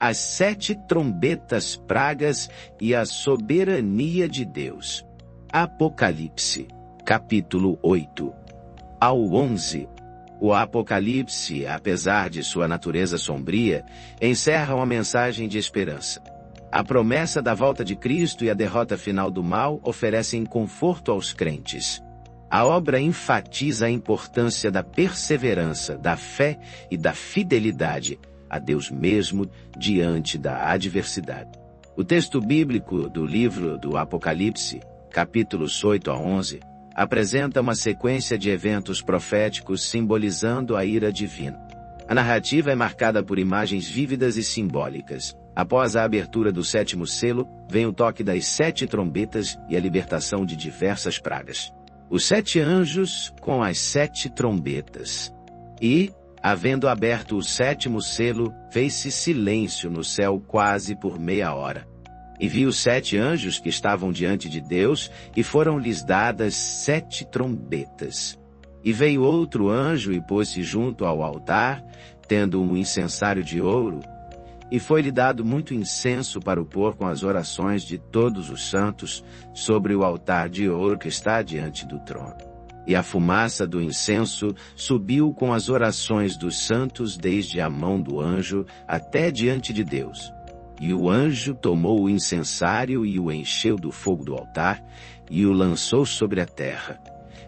as 7 trombetas pragas e a soberania de Deus. Apocalipse, capítulo 8 ao 11. O Apocalipse, apesar de sua natureza sombria, encerra uma mensagem de esperança. A promessa da volta de Cristo e a derrota final do mal oferecem conforto aos crentes. A obra enfatiza a importância da perseverança, da fé e da fidelidade a Deus mesmo diante da adversidade. O texto bíblico do livro do Apocalipse, capítulos 8 a 11, apresenta uma sequência de eventos proféticos simbolizando a ira divina. A narrativa é marcada por imagens vívidas e simbólicas. Após a abertura do 7º selo, vem o toque das 7 trombetas e a libertação de diversas pragas. Os 7 anjos com as 7 trombetas. E, havendo aberto o 7º selo, fez-se silêncio no céu quase por meia hora. E vi os 7 anjos que estavam diante de Deus, e foram-lhes dadas 7 trombetas. E veio outro anjo e pôs-se junto ao altar, tendo um incensário de ouro, e foi-lhe dado muito incenso para o pôr com as orações de todos os santos sobre o altar de ouro que está diante do trono. E a fumaça do incenso subiu com as orações dos santos desde a mão do anjo até diante de Deus. E o anjo tomou o incensário e o encheu do fogo do altar e o lançou sobre a terra.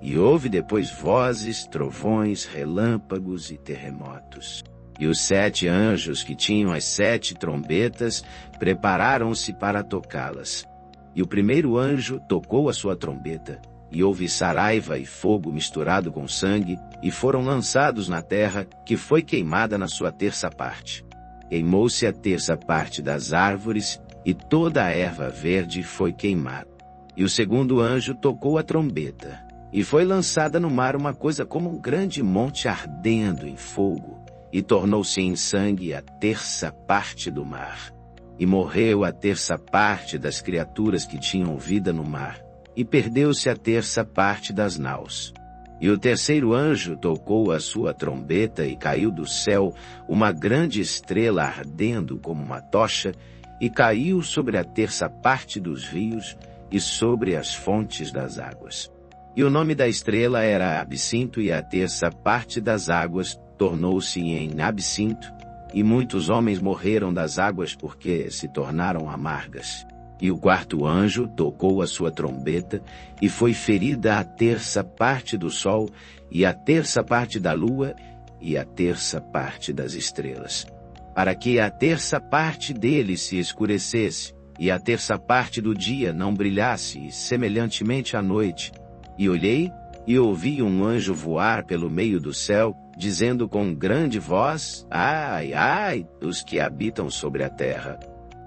E houve depois vozes, trovões, relâmpagos e terremotos. E os 7 anjos que tinham as 7 trombetas prepararam-se para tocá-las. E o primeiro anjo tocou a sua trombeta, e houve saraiva e fogo misturado com sangue, e foram lançados na terra, que foi queimada na sua terça parte. Queimou-se a terça parte das árvores, e toda a erva verde foi queimada. E o segundo anjo tocou a trombeta, e foi lançada no mar uma coisa como um grande monte ardendo em fogo, e tornou-se em sangue a terça parte do mar. E morreu a terça parte das criaturas que tinham vida no mar, e perdeu-se a terça parte das naus. E o terceiro anjo tocou a sua trombeta, e caiu do céu uma grande estrela ardendo como uma tocha, e caiu sobre a terça parte dos rios e sobre as fontes das águas. E o nome da estrela era Absinto, e a terça parte das águas tornou-se em absinto, e muitos homens morreram das águas porque se tornaram amargas. E o quarto anjo tocou a sua trombeta, e foi ferida a terça parte do sol, e a terça parte da lua, e a terça parte das estrelas, para que a terça parte deles se escurecesse, e a terça parte do dia não brilhasse, semelhantemente à noite. E olhei, e ouvi um anjo voar pelo meio do céu, dizendo com grande voz: Ai, ai, dos que habitam sobre a terra,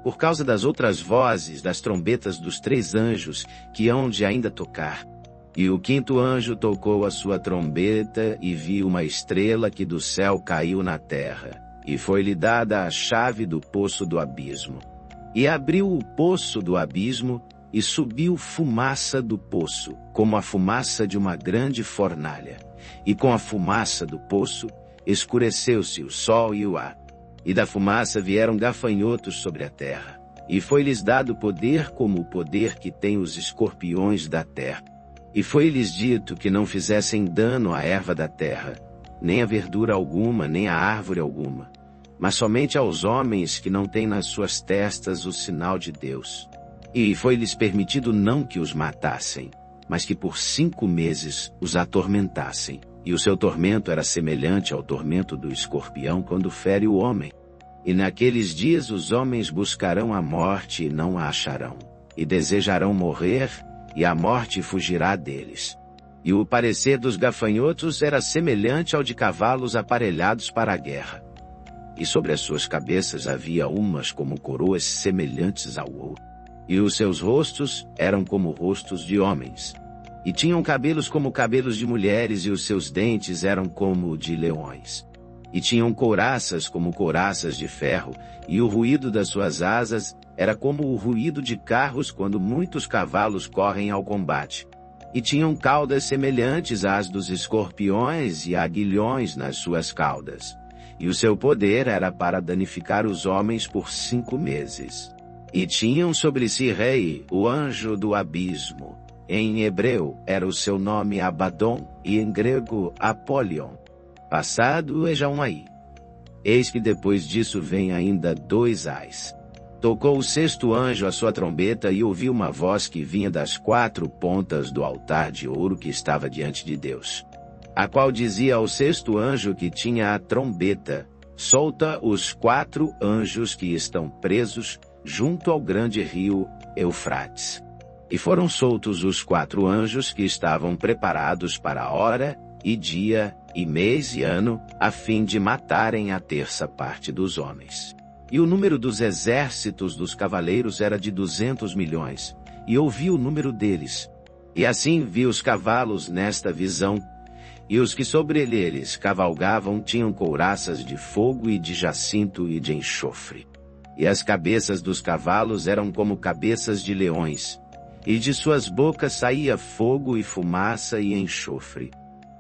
por causa das outras vozes das trombetas dos 3 anjos que hão de ainda tocar. E o quinto anjo tocou a sua trombeta, e vi uma estrela que do céu caiu na terra, e foi-lhe dada a chave do poço do abismo. E abriu o poço do abismo, e subiu fumaça do poço, como a fumaça de uma grande fornalha. E com a fumaça do poço, escureceu-se o sol e o ar. E da fumaça vieram gafanhotos sobre a terra. E foi-lhes dado poder como o poder que tem os escorpiões da terra. E foi-lhes dito que não fizessem dano à erva da terra, nem a verdura alguma, nem a árvore alguma, mas somente aos homens que não têm nas suas testas o sinal de Deus. E foi-lhes permitido não que os matassem, mas que por 5 meses os atormentassem. E o seu tormento era semelhante ao tormento do escorpião quando fere o homem. E naqueles dias os homens buscarão a morte e não a acharão, e desejarão morrer, e a morte fugirá deles. E o parecer dos gafanhotos era semelhante ao de cavalos aparelhados para a guerra. E sobre as suas cabeças havia umas como coroas semelhantes ao ouro. E os seus rostos eram como rostos de homens. E tinham cabelos como cabelos de mulheres, e os seus dentes eram como de leões. E tinham couraças como couraças de ferro, e o ruído das suas asas era como o ruído de carros quando muitos cavalos correm ao combate. E tinham caudas semelhantes às dos escorpiões e aguilhões nas suas caudas. e o seu poder era para danificar os homens por 5 meses. E tinham sobre si rei, o anjo do abismo. Em hebreu era o seu nome Abaddon, e em grego Apolion. Passado é já um aí. Eis que depois disso vem ainda 2 ais. Tocou o 6º anjo a sua trombeta e ouviu uma voz que vinha das 4 pontas do altar de ouro que estava diante de Deus, a qual dizia ao 6º anjo que tinha a trombeta: solta os 4 anjos que estão presos junto ao grande rio Eufrates. E foram soltos os 4 anjos que estavam preparados para a hora, e dia, e mês e ano, a fim de matarem a 1/3 parte dos homens. E o número dos exércitos dos cavaleiros era de 200 milhões, e ouvi o número deles. E assim vi os cavalos nesta visão, e os que sobre eles cavalgavam tinham couraças de fogo e de jacinto e de enxofre. E as cabeças dos cavalos eram como cabeças de leões, e de suas bocas saía fogo e fumaça e enxofre.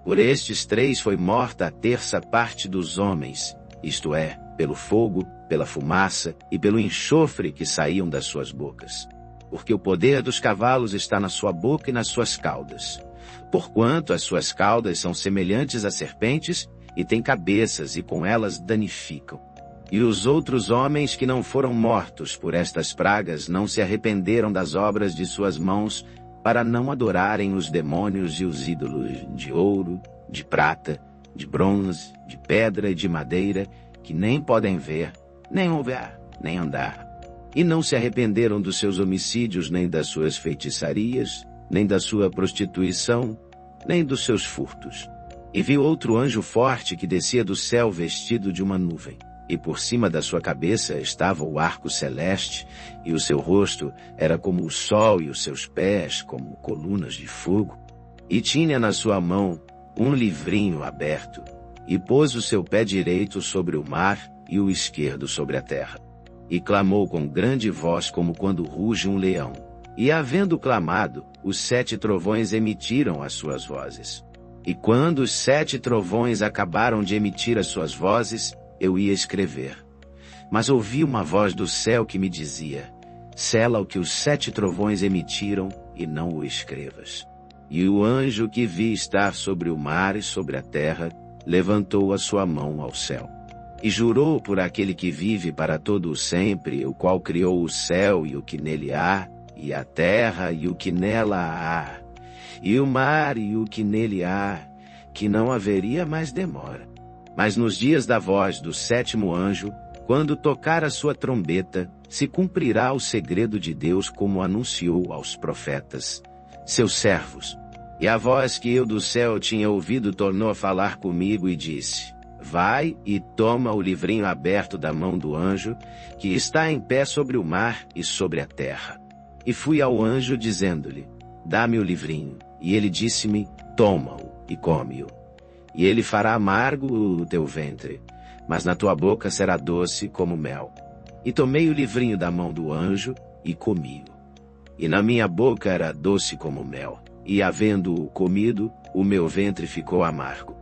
Por estes 3 foi morta a 1/3 parte dos homens, isto é, pelo fogo, pela fumaça e pelo enxofre que saíam das suas bocas. Porque o poder dos cavalos está na sua boca e nas suas caudas. Porquanto as suas caudas são semelhantes a serpentes, e têm cabeças, e com elas danificam. E os outros homens que não foram mortos por estas pragas não se arrependeram das obras de suas mãos, para não adorarem os demônios e os ídolos de ouro, de prata, de bronze, de pedra e de madeira, que nem podem ver, nem ouvir, nem andar. E não se arrependeram dos seus homicídios, nem das suas feitiçarias, nem da sua prostituição, nem dos seus furtos. E vi outro anjo forte que descia do céu vestido de uma nuvem, e por cima da sua cabeça estava o arco celeste, e o seu rosto era como o sol, e os seus pés como colunas de fogo. E tinha na sua mão um livrinho aberto, e pôs o seu pé direito sobre o mar e o esquerdo sobre a terra. E clamou com grande voz como quando ruge um leão. E havendo clamado, os 7 trovões emitiram as suas vozes. E quando os 7 trovões acabaram de emitir as suas vozes, eu ia escrever. Mas ouvi uma voz do céu que me dizia: sela o que os 7 trovões emitiram e não o escrevas. E o anjo que vi estar sobre o mar e sobre a terra, levantou a sua mão ao céu. E jurou por aquele que vive para todo o sempre, o qual criou o céu e o que nele há, e a terra e o que nela há, e o mar e o que nele há, que não haveria mais demora. Mas nos dias da voz do 7º anjo, quando tocar a sua trombeta, se cumprirá o segredo de Deus como anunciou aos profetas, seus servos. E a voz que eu do céu tinha ouvido tornou a falar comigo e disse: vai e toma o livrinho aberto da mão do anjo, que está em pé sobre o mar e sobre a terra. E fui ao anjo dizendo-lhe: dá-me o livrinho. E ele disse-me: toma-o e come-o. E ele fará amargo o teu ventre, mas na tua boca será doce como mel. E tomei o livrinho da mão do anjo e comi-o. E na minha boca era doce como mel, e havendo-o comido, o meu ventre ficou amargo.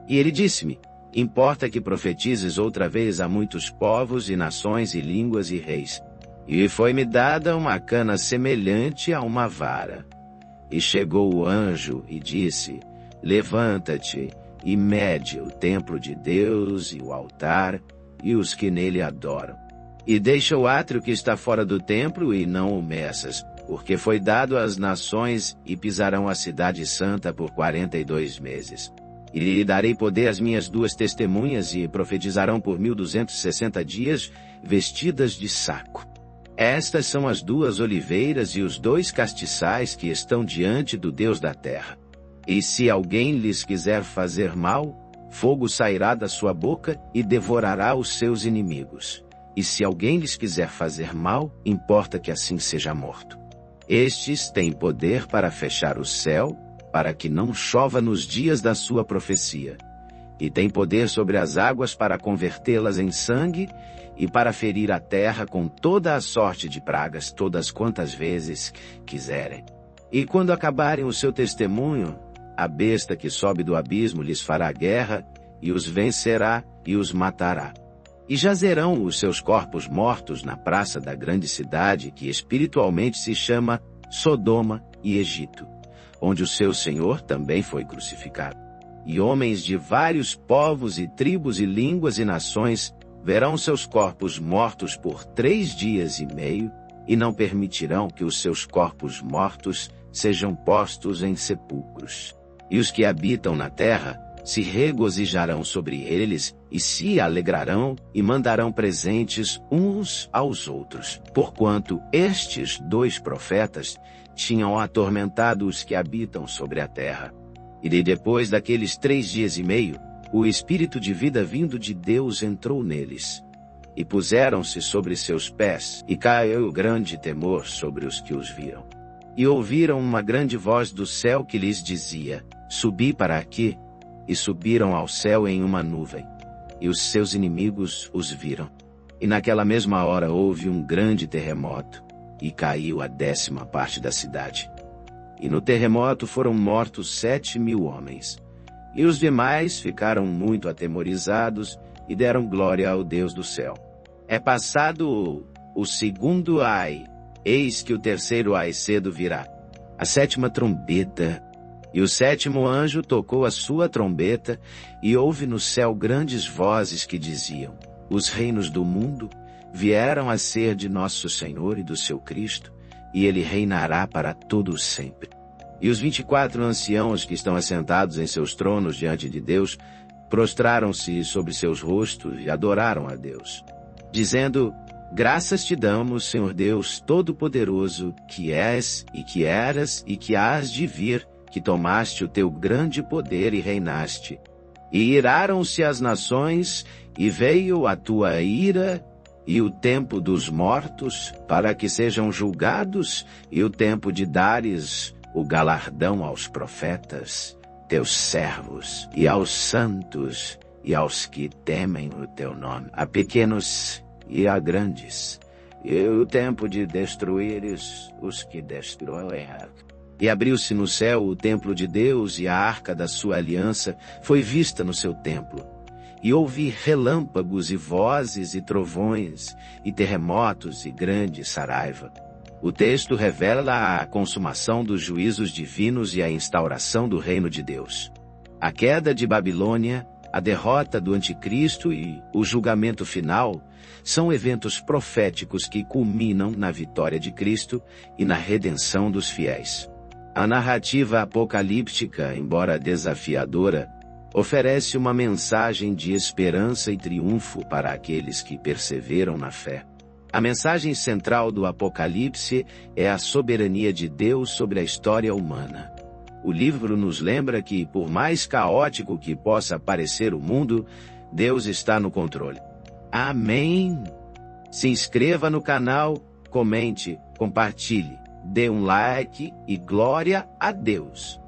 E ele disse-me: importa que profetizes outra vez a muitos povos e nações e línguas e reis. E foi-me dada uma cana semelhante a uma vara. E chegou o anjo e disse: levanta-te e mede o templo de Deus e o altar e os que nele adoram. E deixa o átrio que está fora do templo e não o meças, porque foi dado às nações e pisarão a cidade santa por 42 meses. E lhe darei poder às minhas 2 testemunhas e profetizarão por 1260 dias, vestidas de saco. Estas são as 2 oliveiras e os 2 castiçais que estão diante do Deus da terra. E se alguém lhes quiser fazer mal, fogo sairá da sua boca e devorará os seus inimigos. E se alguém lhes quiser fazer mal, importa que assim seja morto. Estes têm poder para fechar o céu, para que não chova nos dias da sua profecia. E têm poder sobre as águas para convertê-las em sangue, e para ferir a terra com toda a sorte de pragas todas quantas vezes quiserem. E quando acabarem o seu testemunho, a besta que sobe do abismo lhes fará guerra, e os vencerá e os matará. E jazerão os seus corpos mortos na praça da grande cidade, que espiritualmente se chama Sodoma e Egito, onde o seu Senhor também foi crucificado. E homens de vários povos e tribos e línguas e nações verão seus corpos mortos por 3 dias e meio, e não permitirão que os seus corpos mortos sejam postos em sepulcros. E os que habitam na terra se regozijarão sobre eles, e se alegrarão, e mandarão presentes uns aos outros, porquanto estes 2 profetas tinham atormentado os que habitam sobre a terra. E depois daqueles 3 dias e meio, o Espírito de vida vindo de Deus entrou neles. E puseram-se sobre seus pés, e caiu grande temor sobre os que os viram. E ouviram uma grande voz do céu que lhes dizia: Subi para aqui. E subiram ao céu em uma nuvem. E os seus inimigos os viram. E naquela mesma hora houve um grande terremoto, e caiu a 10ª parte da cidade. E no terremoto foram mortos 7.000 homens. E os demais ficaram muito atemorizados, e deram glória ao Deus do céu. É passado o segundo ai, eis que o terceiro ai cedo virá, a 7ª trombeta. E o 7º anjo tocou a sua trombeta, e houve no céu grandes vozes que diziam: Os reinos do mundo vieram a ser de nosso Senhor e do seu Cristo, e ele reinará para todo sempre. E os 24 anciãos que estão assentados em seus tronos diante de Deus, prostraram-se sobre seus rostos e adoraram a Deus, dizendo: Graças te damos, Senhor Deus Todo-Poderoso, que és, e que eras, e que hás de vir, que tomaste o teu grande poder e reinaste. E iraram-se as nações, e veio a tua ira, e o tempo dos mortos, para que sejam julgados, e o tempo de dares o galardão aos profetas, teus servos, e aos santos, e aos que temem o teu nome, a pequenos e a grandes, e o tempo de destruíres os que destroem. E abriu-se no céu o templo de Deus, e a arca da sua aliança foi vista no seu templo. E houve relâmpagos e vozes e trovões, e terremotos e grande saraiva. O texto revela a consumação dos juízos divinos e a instauração do reino de Deus. A queda de Babilônia, a derrota do anticristo e o julgamento final são eventos proféticos que culminam na vitória de Cristo e na redenção dos fiéis. A narrativa apocalíptica, embora desafiadora, oferece uma mensagem de esperança e triunfo para aqueles que perseveram na fé. A mensagem central do Apocalipse é a soberania de Deus sobre a história humana. O livro nos lembra que, por mais caótico que possa parecer o mundo, Deus está no controle. Amém! Se inscreva no canal, comente, compartilhe, dê um like e glória a Deus!